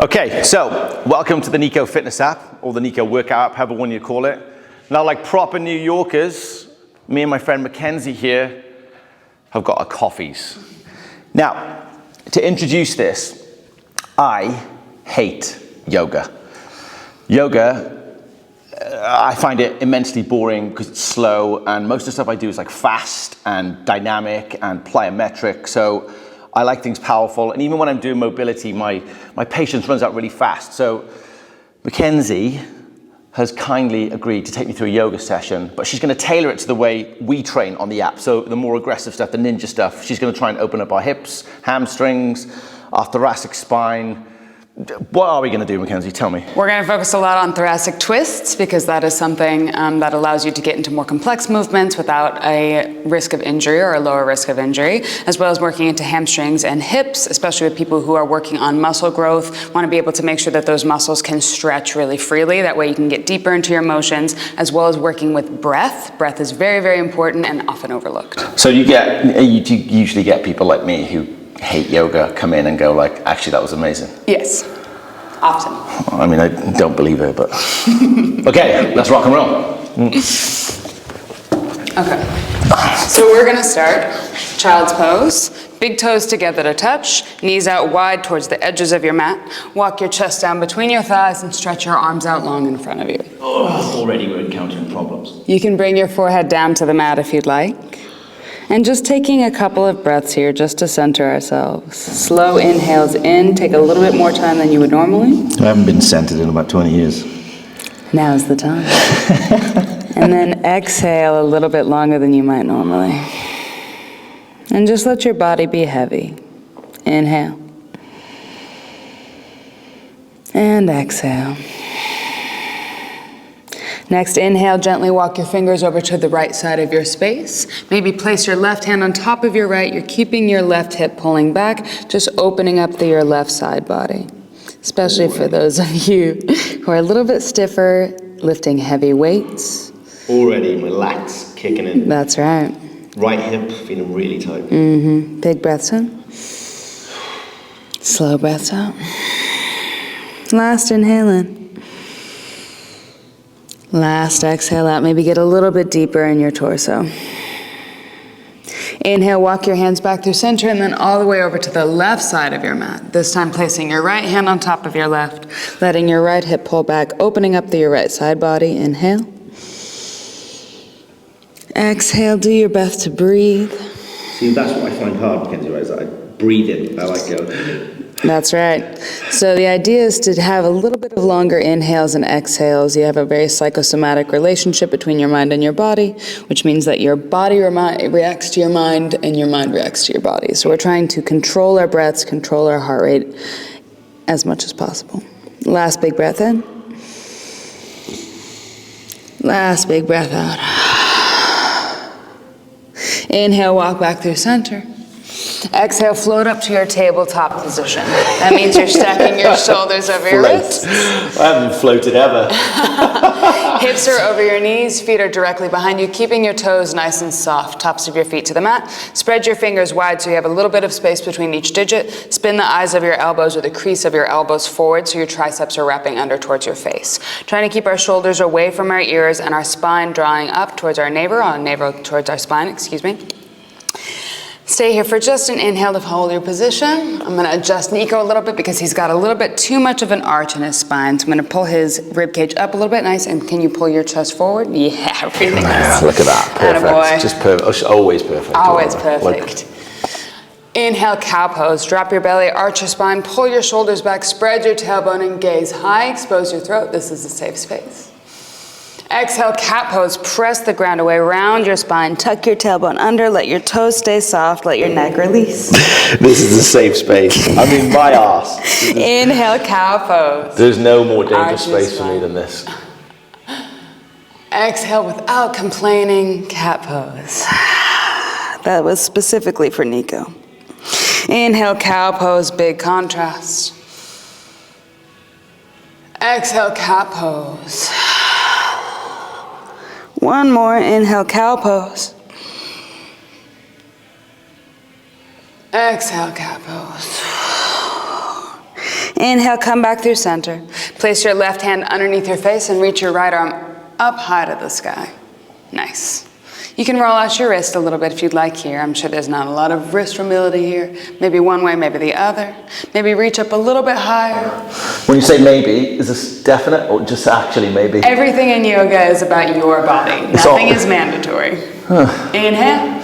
Okay, so welcome to the Niko Fitness app, or the Niko Workout app, however one you call it. Now, like proper New Yorkers, me and my friend Mackenzie here have got our coffees. Now, to introduce this, I hate yoga. Yoga, I find it immensely boring because it's slow, and most of the stuff I do is like fast and dynamic and plyometric, so I like things powerful, and even when I'm doing mobility, my patience runs out really fast. So Mackenzie has kindly agreed to take me through a yoga session, but she's going to tailor it to the way we train on the app. So the more aggressive stuff, the ninja stuff, she's going to try and open up our hips, hamstrings, our thoracic spine. What are we going to do, Mackenzie? Tell me. We're going to focus a lot on thoracic twists because that is something that allows you to get into more complex movements without a risk of injury or a lower risk of injury, as well as working into hamstrings and hips, especially with people who are working on muscle growth. Want to be able to make sure that those muscles can stretch really freely. That way you can get deeper into your motions, as well as working with breath. Breath is very, very important and often overlooked. So you usually get people like me who hate yoga come in and go like, actually that was amazing. Yes, often. I mean, I don't believe it, but okay, let's rock and roll. Okay, so we're gonna start child's pose. Big toes together to touch, knees out wide towards the edges of your mat. Walk your chest down between your thighs and stretch your arms out long in front of you. Oh, already we're encountering problems. You can bring your forehead down to the mat if you'd like. And just taking a couple of breaths here just to center ourselves. Slow inhales in, take a little bit more time than you would normally. I haven't been centered in about 20 years. Now's the time. And then exhale a little bit longer than you might normally. And just let your body be heavy. Inhale. And exhale. Next, inhale, gently walk your fingers over to the right side of your space. Maybe place your left hand on top of your right. You're keeping your left hip pulling back, just opening up your left side body. Especially for those of you who are a little bit stiffer, lifting heavy weights. Already my lats kicking in. That's right. Right hip feeling really tight. Mm-hmm. Big breaths in. Slow breaths out. Last inhale in. Last exhale out, maybe get a little bit deeper in your torso. Inhale, walk your hands back through center and then all the way over to the left side of your mat. This time placing your right hand on top of your left, letting your right hip pull back, opening up your right side body. Inhale. Exhale, do your best to breathe. See, that's what I find hard, Mackenzie, right? Is that I breathe in, I like go. That's right. So the idea is to have a little bit of longer inhales and exhales. You have a very psychosomatic relationship between your mind and your body, which means that your body reacts to your mind and your mind reacts to your body. So we're trying to control our breaths, control our heart rate as much as possible. Last big breath in. Last big breath out. Inhale, walk back through center. Exhale, float up to your tabletop position. That means you're stacking your shoulders over your wrists. I haven't floated ever. Hips are over your knees, feet are directly behind you, keeping your toes nice and soft, tops of your feet to the mat. Spread your fingers wide so you have a little bit of space between each digit. Spin the eyes of your elbows or the crease of your elbows forward so your triceps are wrapping under towards your face. Trying to keep our shoulders away from our ears and our spine drawing up towards our navel towards our spine, Stay here for just an inhale to hold your position. I'm going to adjust Niko a little bit because he's got a little bit too much of an arch in his spine. So I'm going to pull his rib cage up a little bit. Nice. And can you pull your chest forward? Yeah, really nice. Look at that. Perfect. Attaboy. Just perfect. Always perfect. Always perfect. Inhale, cow pose. Drop your belly, arch your spine, pull your shoulders back, spread your tailbone and gaze high. Expose your throat. This is a safe space. Exhale, cat pose. Press the ground away, round your spine, tuck your tailbone under, let your toes stay soft, let your neck release. This is a safe space. I mean, my arse. Inhale, cow pose. There's no more dangerous space for me than this. Exhale without complaining, cat pose. That was specifically for Niko. Inhale, cow pose, big contrast. Exhale, cat pose. One more, inhale, cow pose. Exhale, cat pose. Inhale, come back through center. Place your left hand underneath your face and reach your right arm up high to the sky. Nice. You can roll out your wrist a little bit if you'd like here. I'm sure there's not a lot of wrist mobility here. Maybe one way, maybe the other. Maybe reach up a little bit higher. When you say maybe, is this definite or just actually maybe? Everything in yoga is about your body. Nothing is mandatory. Inhale.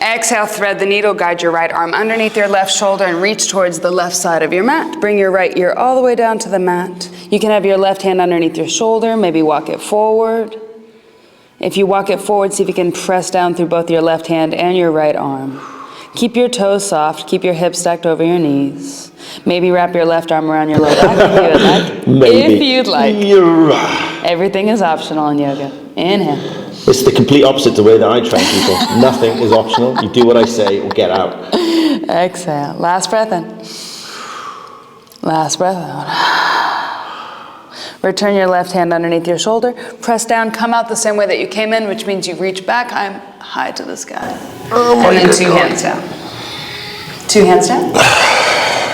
Exhale, thread the needle, guide your right arm underneath your left shoulder and reach towards the left side of your mat. Bring your right ear all the way down to the mat. You can have your left hand underneath your shoulder, maybe walk it forward. If you walk it forward, see if you can press down through both your left hand and your right arm. Keep your toes soft, keep your hips stacked over your knees. Maybe wrap your left arm around your low back if you would like. Maybe. If you'd like. You're right. Everything is optional in yoga. Inhale. It's the complete opposite to the way that I train people. Nothing is optional. You do what I say or get out. Exhale. Last breath in. Last breath out. Return your left hand underneath your shoulder. Press down, come out the same way that you came in, which means you reach back high to the sky. Oh my and then two hands down. Two hands down.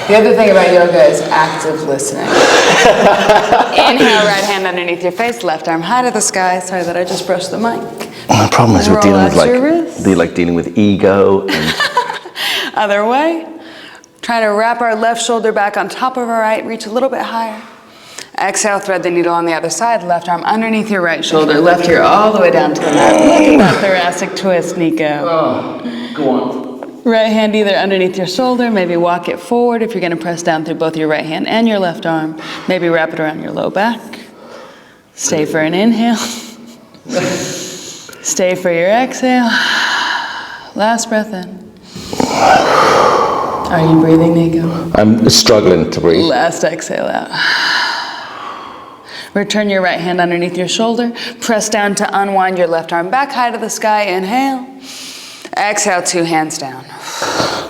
The other thing about yoga is active listening. Inhale, right hand underneath your face, left arm high to the sky. Sorry that I just brushed the mic. My problem is we're dealing Roll dealing with ego and Other way. Trying to wrap our left shoulder back on top of our right, reach a little bit higher. Exhale, thread the needle on the other side, left arm underneath your right shoulder, left ear all the way down to the mat. Look at that thoracic twist, Niko. oh, go on. Right hand either underneath your shoulder, maybe walk it forward if you're going to press down through both your right hand and your left arm. Maybe wrap it around your low back. Stay for an inhale. Stay for your exhale. Last breath in. Are you breathing, Niko? I'm struggling to breathe. Last exhale out. Return your right hand underneath your shoulder. Press down to unwind your left arm back high to the sky. Inhale. Exhale, two hands down.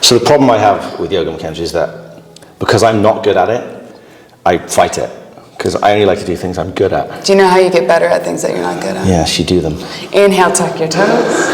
So the problem I have with yoga, Mackenzie, is that because I'm not good at it, I fight it. Because I only like to do things I'm good at. Do you know how you get better at things that you're not good at? Yes, you do them. Inhale, tuck your toes.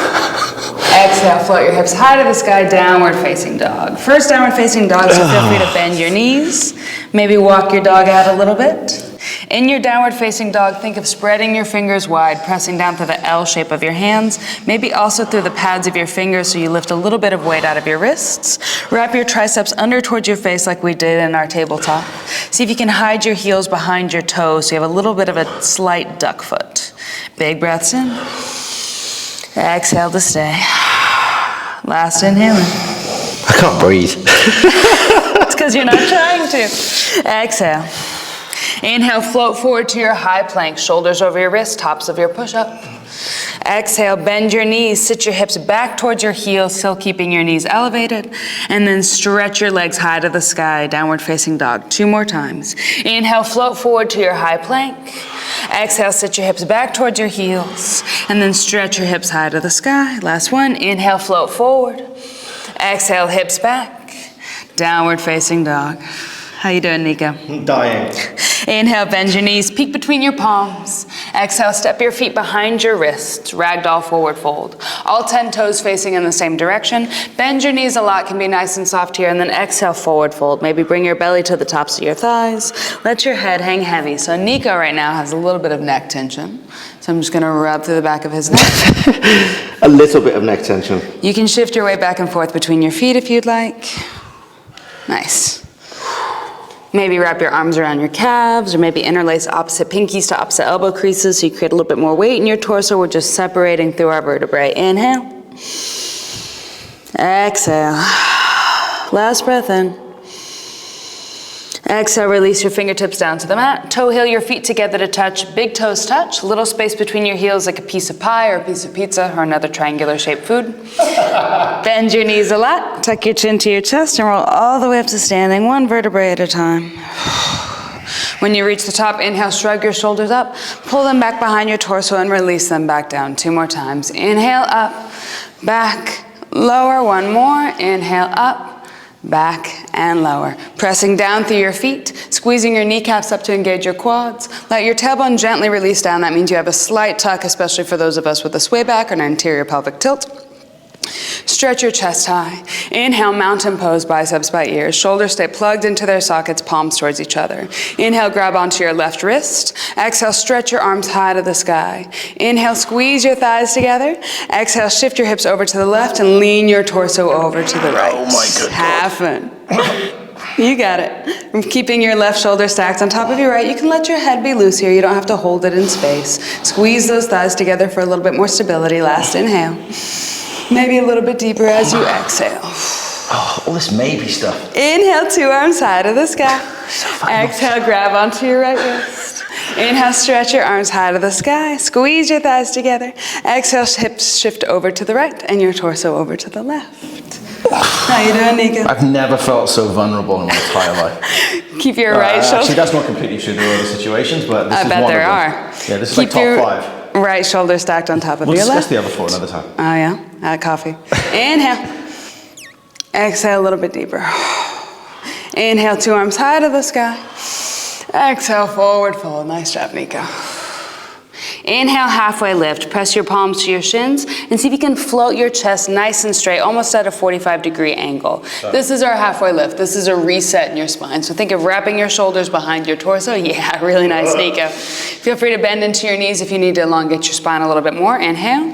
Exhale, float your hips high to the sky, downward facing dog. First downward facing dog, so feel free to bend your knees. Maybe walk your dog out a little bit. In your downward facing dog, think of spreading your fingers wide, pressing down through the L shape of your hands, maybe also through the pads of your fingers so you lift a little bit of weight out of your wrists. Wrap your triceps under towards your face like we did in our tabletop. See if you can hide your heels behind your toes so you have a little bit of a slight duck foot. Big breaths in. Exhale to stay. Last inhale. I can't breathe. It's because you're not trying to. Exhale. Inhale, float forward to your high plank, shoulders over your wrists, tops of your push-up. Exhale, bend your knees, sit your hips back towards your heels, still keeping your knees elevated, and then stretch your legs high to the sky, downward facing dog. 2 more times. Inhale, float forward to your high plank. Exhale, sit your hips back towards your heels, and then stretch your hips high to the sky. Last one. Inhale, float forward. Exhale, hips back. Downward facing dog. How you doing, Niko? I'm dying. Inhale, bend your knees, peek between your palms. Exhale, step your feet behind your wrists, ragdoll forward fold. All 10 toes facing in the same direction. Bend your knees a lot, can be nice and soft here, and then exhale, forward fold. Maybe bring your belly to the tops of your thighs. Let your head hang heavy. So Niko right now has a little bit of neck tension. So I'm just gonna rub through the back of his neck. A little bit of neck tension. You can shift your weight back and forth between your feet if you'd like. Nice. Maybe wrap your arms around your calves, or maybe interlace opposite pinkies to opposite elbow creases so you create a little bit more weight in your torso. We're just separating through our vertebrae. Inhale. Exhale. Last breath in. Exhale, release your fingertips down to the mat. Toe heel your feet together to touch. Big toes touch. Little space between your heels like a piece of pie or a piece of pizza or another triangular shaped food. Bend your knees a lot. Tuck your chin to your chest and roll all the way up to standing, 1 vertebrae at a time. When you reach the top, inhale, shrug your shoulders up. Pull them back behind your torso and release them back down. 2 more times. Inhale, up, back, lower. 1 more. Inhale, up, back and lower. Pressing down through your feet, squeezing your kneecaps up to engage your quads. Let your tailbone gently release down. That means you have a slight tuck, especially for those of us with a sway back or an anterior pelvic tilt. Stretch your chest high. Inhale, mountain pose, biceps by ears. Shoulders stay plugged into their sockets, palms towards each other. Inhale, grab onto your left wrist. Exhale, stretch your arms high to the sky. Inhale, squeeze your thighs together. Exhale, shift your hips over to the left and lean your torso over to the right. Oh my good God. Have fun. You got it. From keeping your left shoulder stacked on top of your right, you can let your head be loose here. You don't have to hold it in space. Squeeze those thighs together for a little bit more stability. Last inhale. Maybe a little bit deeper as you exhale. Oh, all this maybe stuff. Inhale, 2 arms high to the sky. Exhale, grab onto your right wrist. Inhale, stretch your arms high to the sky. Squeeze your thighs together. Exhale, hips shift over to the right and your torso over to the left. How you doing, Niko? I've never felt so vulnerable in my entire life. Keep your right shoulder. Actually, that's not completely true. There are other situations, but this is bet one there of them. are. Yeah, this is Keep like your top 5. right shoulder stacked on top of We'll your discuss left. the other 4 another time. Oh yeah, coffee. Inhale. Exhale a little bit deeper. Inhale, 2 arms high to the sky. Exhale, forward fold. Nice job, Niko. Inhale, halfway lift. Press your palms to your shins and see if you can float your chest nice and straight, almost at a 45-degree angle. This is our halfway lift. This is a reset in your spine. So think of wrapping your shoulders behind your torso. Yeah, really nice, Niko. Feel free to bend into your knees if you need to elongate your spine a little bit more. Inhale.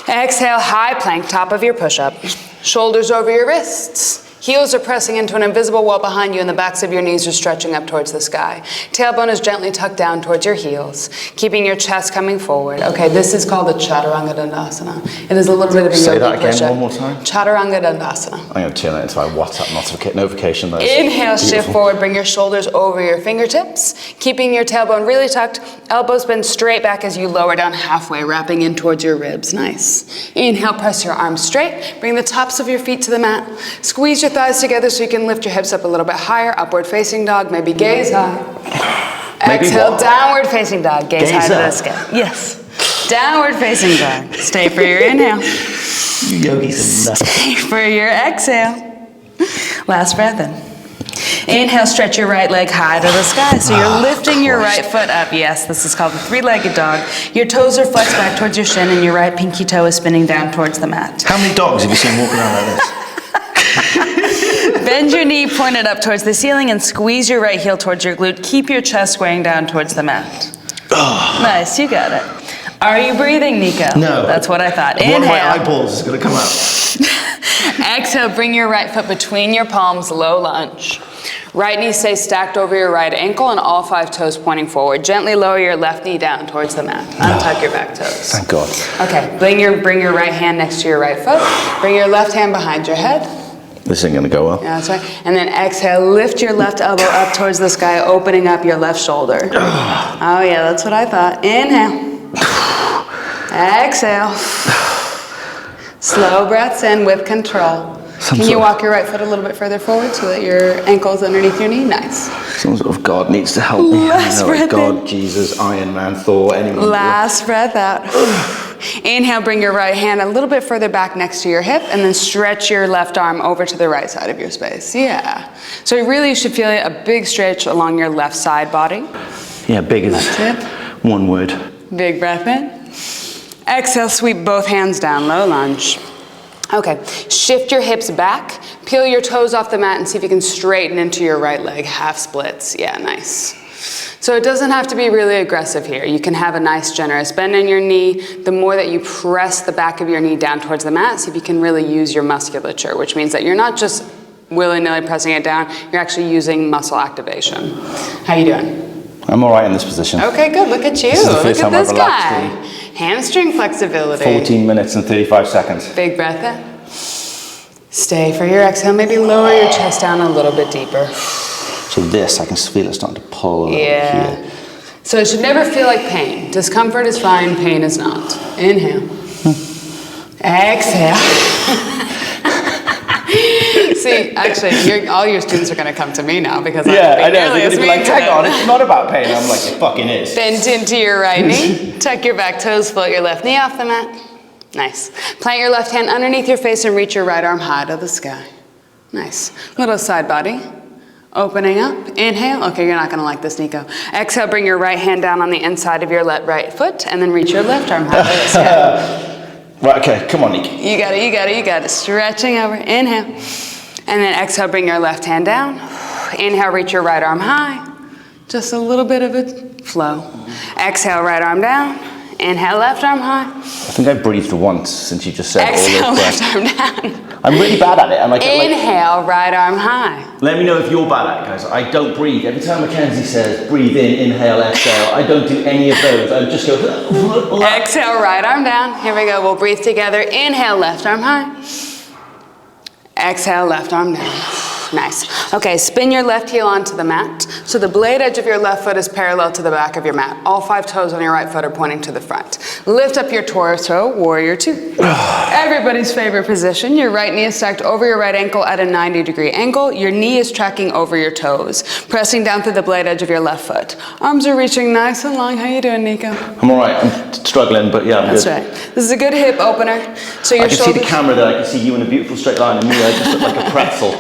Exhale, high plank, top of your push-up. Shoulders over your wrists. Heels are pressing into an invisible wall behind you and the backs of your knees are stretching up towards the sky. Tailbone is gently tucked down towards your heels, keeping your chest coming forward. Okay, this is called the Chaturanga Dandasana. It is a little bit of a Say yogi that again push-up. one more time. Chaturanga Dandasana. I'm going to turn that into my WhatsApp notification. Inhale, shift forward, bring your shoulders over your fingertips, keeping your tailbone really tucked, elbows bend straight back as you lower down halfway, wrapping in towards your ribs. Nice. Inhale, press your arms straight, bring the tops of your feet to the mat, squeeze your thighs together so you can lift your hips up a little bit higher, upward facing dog, maybe gaze high. Maybe Exhale, what? downward facing dog, gaze high Gaze to the up. sky. Yes. Downward facing dog. Stay for your inhale. You yogis are nuts. Stay for your exhale. Last breath in. Inhale, stretch your right leg high to the sky. So you're lifting your right foot up. Yes, this is called the 3-legged dog. Your toes are flexed back towards your shin and your right pinky toe is spinning down towards the mat. How many dogs have you seen walking around like this? Bend your knee, point it up towards the ceiling, and squeeze your right heel towards your glute. Keep your chest squaring down towards the mat. Nice, you got it. Are you breathing, Niko? No. That's what I thought. One Inhale. of my eyeballs is going to come out. Exhale, bring your right foot between your palms, low lunge. Right knee stays stacked over your right ankle and all 5 toes pointing forward. Gently lower your left knee down towards the mat. Untuck your back toes. Thank God. Okay, bring your right hand next to your right foot. Bring your left hand behind your head. This ain't going to go well. Yeah, that's right. And then exhale, lift your left elbow up towards the sky, opening up your left shoulder. Oh yeah, that's what I thought. Inhale. Exhale. Slow breaths in with control. Can you walk your right foot a little bit further forward so that your ankle's underneath your knee? Nice. Some sort of God needs to help me. Last breath God, in. Jesus, Iron Man, Thor, anyone. Last breath out. Inhale, bring your right hand a little bit further back next to your hip and then stretch your left arm over to the right side of your space. Yeah. So really you should feel a big stretch along your left side body. Yeah, big as one word. Big breath in. Exhale, sweep both hands down, low lunge. Okay, shift your hips back, peel your toes off the mat and see if you can straighten into your right leg, half splits. Yeah, nice. So it doesn't have to be really aggressive here. You can have a nice generous bend in your knee. The more that you press the back of your knee down towards the mat, see if you can really use your musculature, which means that you're not just willy-nilly pressing it down, you're actually using muscle activation. How you doing? I'm all right in this position. Okay, good. Look at you. This is the Look first at time this I've guy. relaxed Hamstring flexibility. 14 minutes and 35 seconds. Big breath in. Stay for your exhale. Maybe lower your chest down a little bit deeper. So this, I can feel it starting to pull Yeah. here. So it should never feel like pain. Discomfort is fine, pain is not. Inhale. Exhale. See, actually, all your students are going to come to me now because Yeah, I'm I know. They're nearly going as to be mean like, to hang them. on, it's not about pain. I'm like, it fucking is. Bend into your right knee. Tuck your back toes, float your left knee off the mat. Nice. Plant your left hand underneath your face and reach your right arm high to the sky. Nice. Little side body. Opening up. Inhale. Okay, you're not going to like this, Niko. Exhale, bring your right hand down on the inside of your right foot and then reach your left arm high to the sky. Right, okay, come on, Niko. You got it, you got it, you got it. Stretching over, inhale. And then exhale, bring your left hand down. Inhale, reach your right arm high. Just a little bit of a flow. Exhale, right arm down. Inhale, left arm high. I think I breathed once since you just said Exhale, all those left breaths. arm down. I'm really bad at it. I'm like, Inhale, right arm high. let me know if you're bad at it, guys. I don't breathe. Every time Mackenzie says breathe in, inhale, exhale, I don't do any of those. I just go. Exhale, right arm down. Here we go. We'll breathe together. Inhale, left arm high. Exhale, left arm down. Nice. Okay, spin your left heel onto the mat. So the blade edge of your left foot is parallel to the back of your mat. All 5 toes on your right foot are pointing to the front. Lift up your torso, warrior 2. Everybody's favorite position. Your right knee is stacked over your right ankle at a 90-degree angle. Your knee is tracking over your toes, pressing down through the blade edge of your left foot. Arms are reaching nice and long. How you doing, Niko? I'm all right. I'm struggling, but yeah, I'm That's good. right. This is a good hip opener. So your I can see the camera there. I can see you in a beautiful straight line, and me, I just look like a pretzel.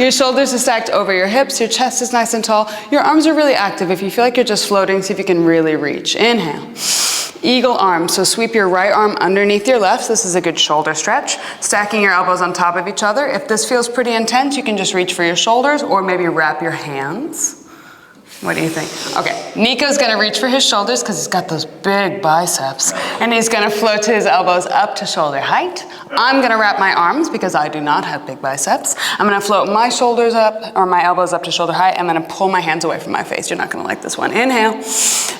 Your shoulders are stacked over your hips, your chest is nice and tall, your arms are really active. If you feel like you're just floating, see if you can really reach. Inhale. Eagle arms, so sweep your right arm underneath your left. This is a good shoulder stretch. Stacking your elbows on top of each other. If this feels pretty intense, you can just reach for your shoulders or maybe wrap your hands. What do you think? Okay, Niko's gonna reach for his shoulders because he's got those big biceps. And he's gonna float to his elbows up to shoulder height. I'm gonna wrap my arms because I do not have big biceps. I'm gonna float my shoulders up, or my elbows up to shoulder height. I'm gonna pull my hands away from my face. You're not gonna like this one. Inhale.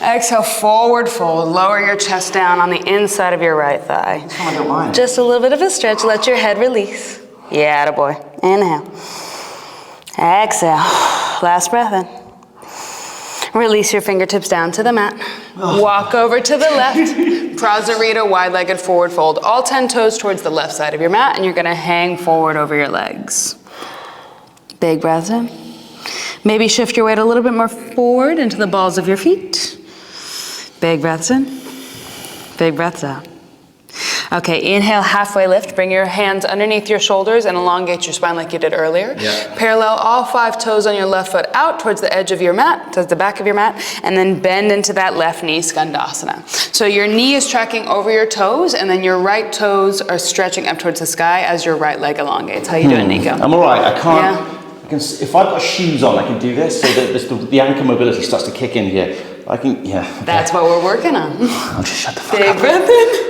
Exhale, forward fold. Lower your chest down on the inside of your right thigh. I don't mind. Just a little bit of a stretch. Let your head release. Yeah, attaboy. Inhale. Exhale. Last breath in. Release your fingertips down to the mat. Walk over to the left. Prasarita, wide-legged forward fold. All 10 toes towards the left side of your mat, and you're gonna hang forward over your legs. Big breaths in. Maybe shift your weight a little bit more forward into the balls of your feet. Big breaths in. Big breaths out. Okay, inhale, halfway lift. Bring your hands underneath your shoulders and elongate your spine like you did earlier. Yeah. Parallel all 5 toes on your left foot out towards the edge of your mat, towards the back of your mat, and then bend into that left knee, Skandasana. So your knee is tracking over your toes, and then your right toes are stretching up towards the sky as your right leg elongates. How you doing, Niko? I'm all right. I can't. Yeah. If I've got shoes on, I can do this. So that the ankle mobility starts to kick in here. I can. Yeah. Okay. That's what we're working on. I'll just shut the fuck Big up. breath in.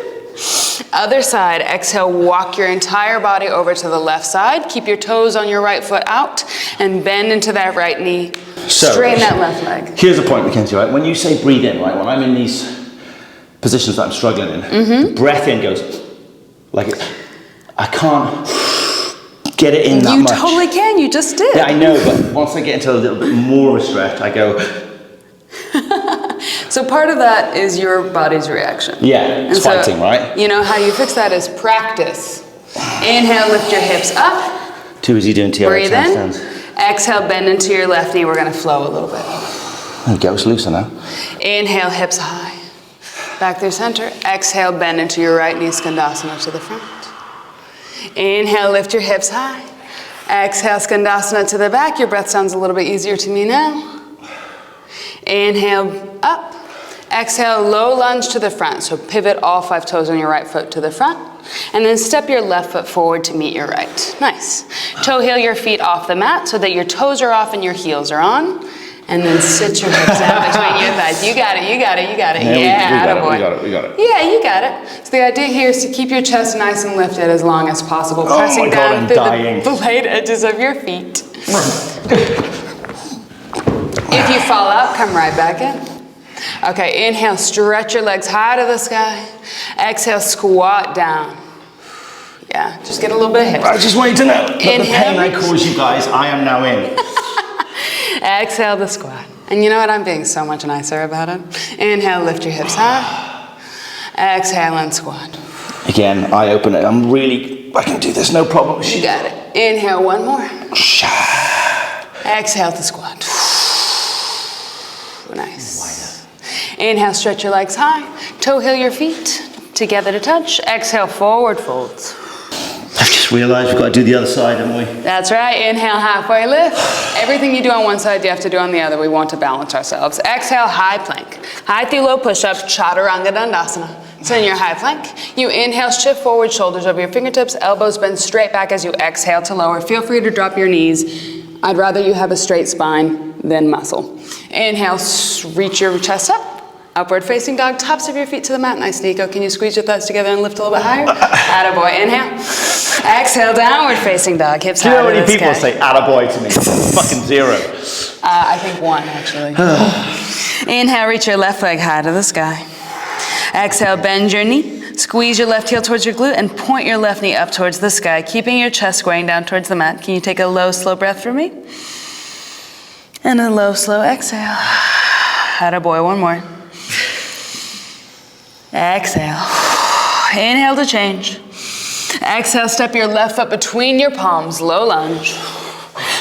Other side, exhale, walk your entire body over to the left side. Keep your toes on your right foot out and bend into that right knee. So, straighten that left leg. Here's the point, Mackenzie, right? When you say breathe in, right? When I'm in these positions that I'm struggling in, the breath in goes like I can't get it in that You much. totally can, you just did. Yeah, I know, but once I get into a little bit more of a stretch, I go. So part of that is your body's reaction. Yeah, it's And so, fighting, right? You know how you fix that is practice. Inhale, lift your hips up. Too busy doing TRX Breathe in. handstands. Exhale, bend into your left knee. We're gonna flow a little bit. There we go, it's looser now. Inhale, hips high. Back through center. Exhale, bend into your right knee, Skandasana to the front. Inhale, lift your hips high. Exhale, Skandasana to the back. Your breath sounds a little bit easier to me now. Inhale, up. Exhale, low lunge to the front. So pivot all 5 toes on your right foot to the front. And then step your left foot forward to meet your right. Nice. Toe heel your feet off the mat so that your toes are off and your heels are on. And then sit your hips down between your thighs. You got it, you got it, you got it. Yeah, attaboy. We got it. Yeah, you got it. So the idea here is to keep your chest nice and lifted as long as possible, Oh pressing my God, down I'm through dying. the blade edges of your feet. If you fall out, come right back in. Okay, inhale, stretch your legs high to the sky. Exhale, squat down. Yeah, just get a little bit of hip. I just want you to know that the Inhale. pain I caused you guys, I am now in. Exhale the squat. And you know what? I'm being so much nicer about it. Inhale, lift your hips high. Exhale and squat. Again, I open it. I can do this, no problem. You got it. Inhale, one more. Exhale to squat. Nice. Inhale, stretch your legs high. Toe heel your feet together to touch. Exhale, forward folds. I've just realised we've got to do the other side, haven't we? That's right. Inhale, halfway lift. Everything you do on one side, you have to do on the other. We want to balance ourselves. Exhale, high plank. High through low push-up, Chaturanga Dandasana. So in your high plank, you inhale, shift forward, shoulders over your fingertips, elbows bend straight back as you exhale to lower. Feel free to drop your knees. I'd rather you have a straight spine than muscle. Inhale, reach your chest up. Upward facing dog, tops of your feet to the mat. Nice, Niko. Can you squeeze your thighs together and lift a little bit higher? Attaboy. Inhale. Exhale, downward facing dog. Hips high. Do you know how many people say attaboy to me? Fucking zero. I think one, actually. Inhale, reach your left leg high to the sky. Exhale, bend your knee. Squeeze your left heel towards your glute and point your left knee up towards the sky, keeping your chest squaring down towards the mat. Can you take a low, slow breath for me? And a low, slow exhale. Attaboy. One more. Exhale. Inhale to change. Exhale, step your left foot between your palms, low lunge.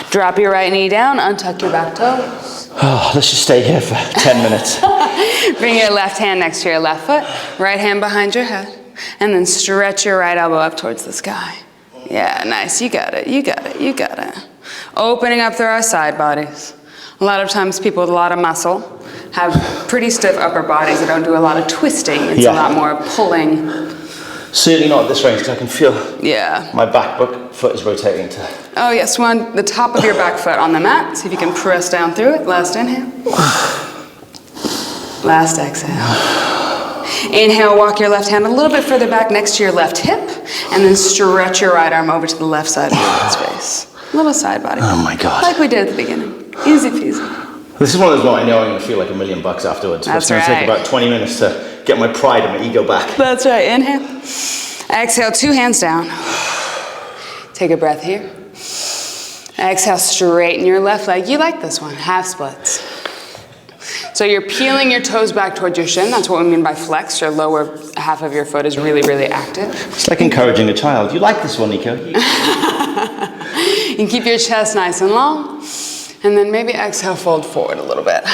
Drop your right knee down, untuck your back toes. Oh, let's just stay here for 10 minutes. Bring your left hand next to your left foot, right hand behind your head, and then stretch your right elbow up towards the sky. Yeah, nice, you got it, you got it, you got it. Opening up through our side bodies. A lot of times people with a lot of muscle have pretty stiff upper bodies that don't do a lot of twisting. It's a lot more pulling. Certainly not at this range because I can feel my back foot is rotating to. Oh yes, one the top of your back foot on the mat. See if you can press down through it. Last inhale. Last exhale. Inhale, walk your left hand a little bit further back next to your left hip, and then stretch your right arm over to the left side of your space. A little side body. Oh my God. Like we did at the beginning. Easy peasy. This is one of those ones I know I'm going to feel like $1 million afterwards. That's it's going to take about 20 minutes to get my pride and my ego back. That's right. Inhale. Exhale, 2 hands down. Take a breath here. Exhale, straighten your left leg. You like this one, half splits. So you're peeling your toes back towards your shin. That's what we mean by flex. Your lower half of your foot is really, really active. It's like encouraging a child. You like this one, Niko? You can keep your chest nice and long. And then maybe exhale, fold forward a little bit.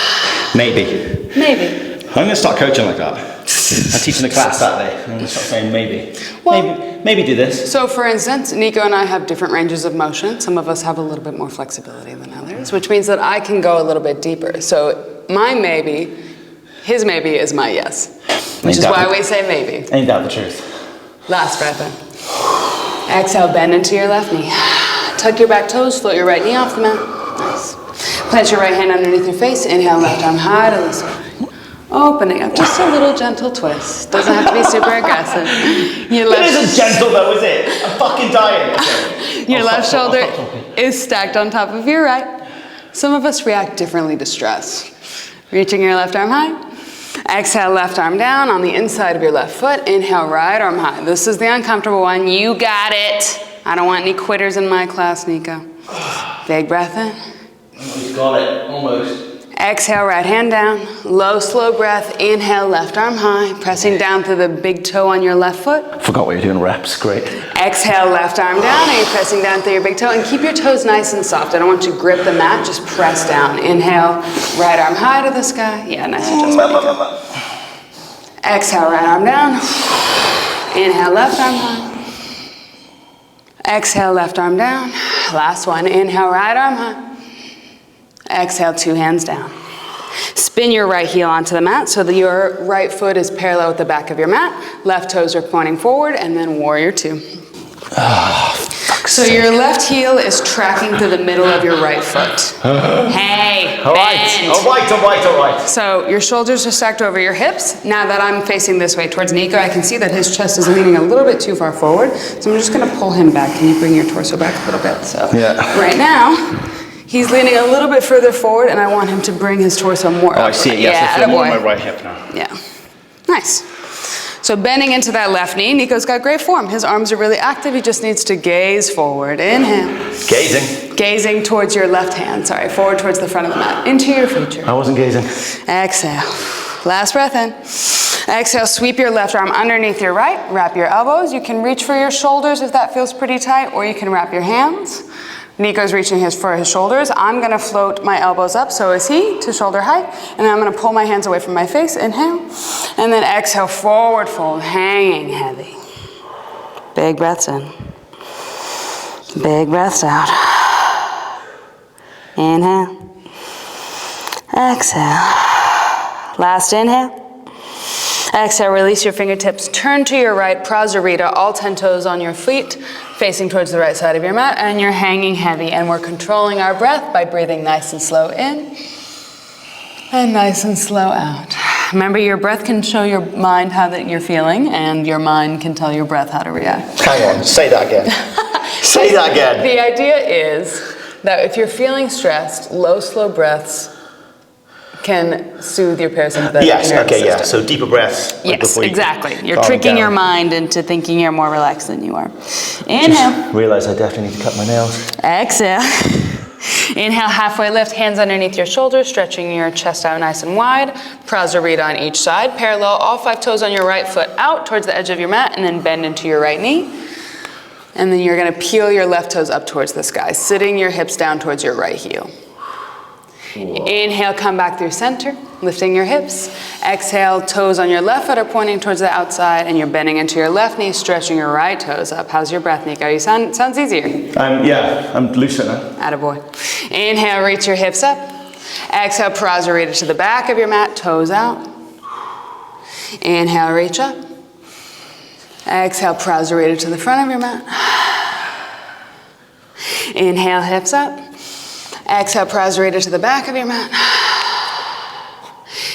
Maybe. Maybe. I'm going to start coaching like that. I'm teaching a class that day. I'm going to start saying maybe. Well, maybe do this. So for instance, Niko and I have different ranges of motion. Some of us have a little bit more flexibility than others, which means that I can go a little bit deeper. So my maybe, his maybe is my yes. Which is why we say maybe. Ain't that the truth? Last breath in. Exhale, bend into your left knee. Tuck your back toes, float your right knee off the mat. Nice. Plant your right hand underneath your face. Inhale, left arm high to the sky. Opening up, just a little gentle twist. Doesn't have to be super aggressive. Your left It isn't gentle though, is it? I'm fucking dying. Your left shoulder is stacked on top of your right. Some of us react differently to stress. Reaching your left arm high. Exhale, left arm down on the inside of your left foot. Inhale, right arm high. This is the uncomfortable one. You got it. I don't want any quitters in my class, Niko. Big breath in. Almost got it, almost. Exhale, right hand down. Low, slow breath. Inhale, left arm high. Pressing down through the big toe on your left foot. Forgot what you're doing, reps, great. Exhale, left arm down. And you're pressing down through your big toe. And keep your toes nice and soft. I don't want you to grip the mat, just press down. Inhale, right arm high to the sky. Yeah, nice adjustment. Exhale, right arm down. Inhale, left arm high. Exhale, left arm down. Last one. Inhale, right arm high. Exhale, 2 hands down. Spin your right heel onto the mat so that your right foot is parallel with the back of your mat. Left toes are pointing forward, and then warrior 2. So your left heel is tracking through the middle of your right foot. Hey, All right. So your shoulders are stacked over your hips. Now that I'm facing this way towards Niko, I can see that his chest is leaning a little bit too far forward. So I'm just going to pull him back. Can you bring your torso back a little bit? So right now, he's leaning a little bit further forward, and I want him to bring his torso more up. I see it. Yes, I feel more on my right hip now. Yeah. Nice. So bending into that left knee, Niko's got great form. His arms are really active. He just needs to gaze forward. Inhale. Gazing. Gazing towards your left hand. Sorry, forward towards the front of the mat. Into your future. I wasn't gazing. Exhale. Last breath in. Exhale, sweep your left arm underneath your right. Wrap your elbows. You can reach for your shoulders if that feels pretty tight, or you can wrap your hands. Niko's reaching for his shoulders. I'm going to float my elbows up, so is he, to shoulder height. And then I'm going to pull my hands away from my face. Inhale. And then exhale, forward fold, hanging heavy. Big breaths in. Big breaths out. Inhale. Exhale. Last inhale. Exhale, release your fingertips. Turn to your right, Prasarita, all 10 toes on your feet, facing towards the right side of your mat, and you're hanging heavy. And we're controlling our breath by breathing nice and slow in, and nice and slow out. Remember, your breath can show your mind how that you're feeling, and your mind can tell your breath how to react. Hang on, say that again. Say that again. The idea is that if you're feeling stressed, low, slow breaths can soothe your parasympathetic Yes, nervous okay, yeah. system. So deeper breaths. Like Yes, before you exactly. You're calm tricking down. your mind into thinking you're more relaxed than you are. Inhale. Realise I definitely need to cut my nails. Exhale. Inhale, halfway lift, hands underneath your shoulders, stretching your chest out nice and wide. Prasarita on each side. Parallel all 5 toes on your right foot out towards the edge of your mat, and then bend into your right knee. And then you're going to peel your left toes up towards the sky, sitting your hips down towards your right heel. Whoa. Inhale, come back through center, lifting your hips. Exhale, toes on your left foot are pointing towards the outside, and you're bending into your left knee, stretching your right toes up. How's your breath, Niko? Sounds easier. Yeah, I'm looser now. Attaboy. Inhale, reach your hips up. Exhale, Prasarita to the back of your mat, toes out. Inhale, reach up. Exhale, Prasarita to the front of your mat. Inhale, hips up. Exhale, Prasarita to the back of your mat.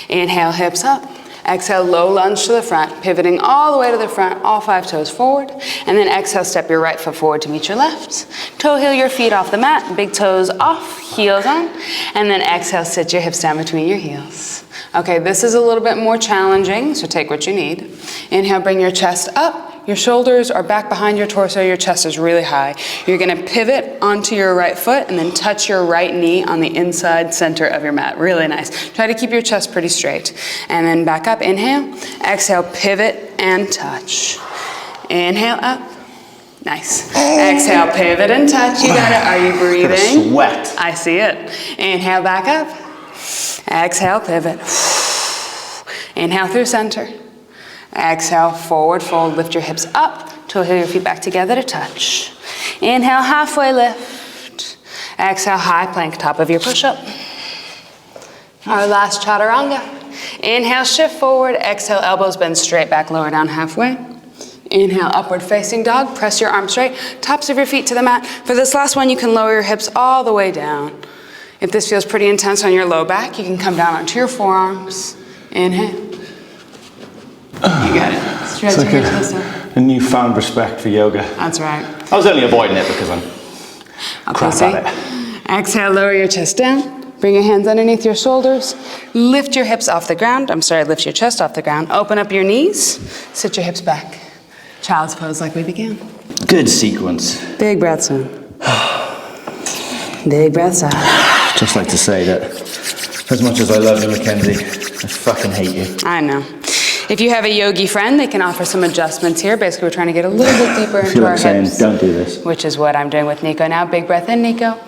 Inhale, hips up. Exhale, low lunge to the front, pivoting all the way to the front, all 5 toes forward. And then exhale, step your right foot forward to meet your left. Toe heel your feet off the mat, big toes off, heels on. And then exhale, sit your hips down between your heels. Okay, this is a little bit more challenging, so take what you need. Inhale, bring your chest up. Your shoulders are back behind your torso, your chest is really high. You're gonna pivot onto your right foot and then touch your right knee on the inside center of your mat. Really nice. Try to keep your chest pretty straight. And then back up, inhale. Exhale, pivot and touch. Inhale, up. Nice. Exhale, pivot and touch. You got it. Are you breathing? Sweat. I see it. Inhale, back up. Exhale, pivot. Inhale through center. Exhale, forward fold, lift your hips up, toe heel your feet back together to touch. Inhale, halfway lift. Exhale, high plank, top of your push-up. Our last chaturanga. Inhale, shift forward. Exhale, elbows bend straight back, lower down halfway. Inhale, upward facing dog, press your arms straight, tops of your feet to the mat. For this last one, you can lower your hips all the way down. If this feels pretty intense on your low back, you can come down onto your forearms. Inhale. You got it. Stretch It's like your chest up. a newfound respect for yoga. That's right. I was only avoiding it because I'm crap at it. Exhale, lower your chest down. Bring your hands underneath your shoulders. Lift your hips off the ground. Lift your chest off the ground. Open up your knees. Sit your hips back. Child's pose like we began. Good sequence. Big breaths in. Big breaths out. Just like to say that as much as I love you, Mackenzie, I fucking hate you. I know. If you have a yogi friend, they can offer some adjustments here. Basically, we're trying to get a little bit deeper I feel into our like saying, hips. don't do this. Which is what I'm doing with Niko now. Big breath in, Niko.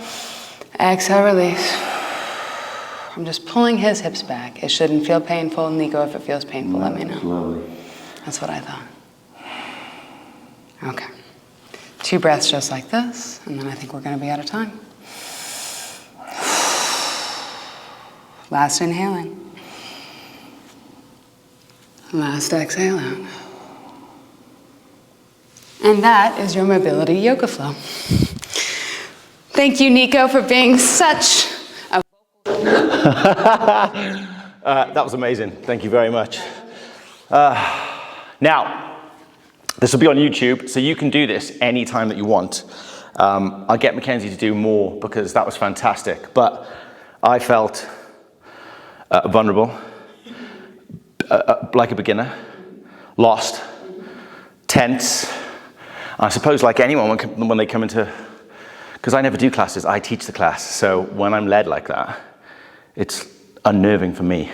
Exhale, release. I'm just pulling his hips back. It shouldn't feel painful. Niko, if it feels painful, let me know. Lovely. That's what I thought. Okay. 2 breaths just like this, and then I think we're going to be out of time. Last inhaling. Last exhale out. And that is your mobility yoga flow. Thank you, Niko, for being such a... That was amazing. Thank you very much. Now, this will be on YouTube, so you can do this anytime that you want. I'll get Mackenzie to do more because that was fantastic. But I felt vulnerable, like a beginner, lost, tense. I suppose like anyone when they come into, because I never do classes, I teach the class. So when I'm led like that, it's unnerving for me.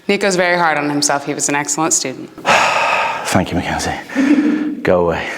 Niko's very hard on himself. He was an excellent student. Thank you, Mackenzie. Go away.